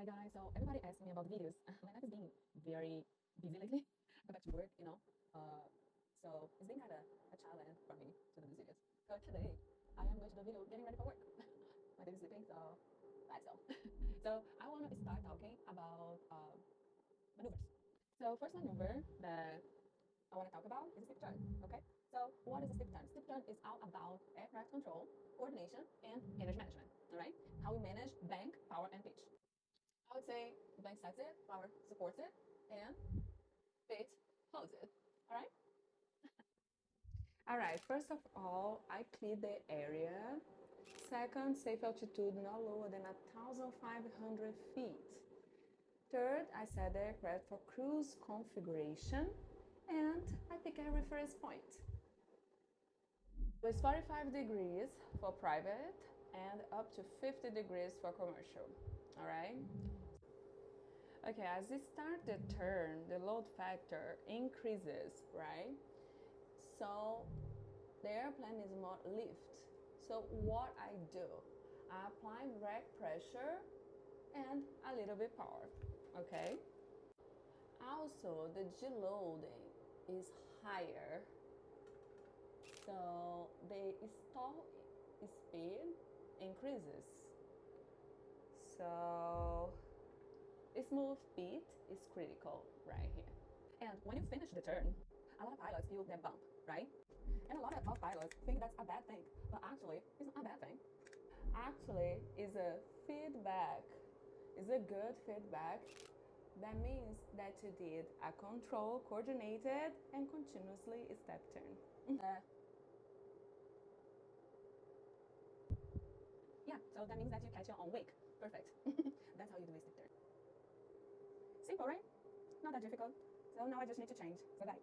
Hi guys, so everybody asking me about videos. My life is being very busy lately. I go back to work, so it's been kind of a challenge for me to do these videos. So today I am going to do a video getting ready for work. My baby's sleeping, so let's go. So I want to start talking about maneuvers. So first maneuver that I want to talk about is a slip turn. Okay. So what is a slip turn? Slip turn is all about aircraft control, coordination, and energy management. All right. How we manage bank, power, and pitch. I would say bank sets it, power supports it, and faith holds it. All right? All right, first of all, I clear the area. Second, safe altitude no lower than 1,500 feet. Third, I set the aircraft for cruise configuration and I pick a reference point. It's 45 degrees for private and up to 50 degrees for commercial. All right? Okay, as you start the turn, the load factor increases, right? So the airplane is more lift. So what I do, I apply rack pressure and a little bit power, okay? Also, the G loading is higher, so the stall speed increases. So smooth beat is critical right here. And when you finish the turn, a lot of pilots feel that bump, right? And a lot of pilots think that's a bad thing, but actually, it's not a bad thing. Actually, is a feedback. Is a good feedback. That means that you did a control, coordinated, and continuously step turn. Yeah, so that means that you catch your own wake. Perfect. That's how you do a slip turn. Simple, right? Not that difficult. So now I just need to change. So bye.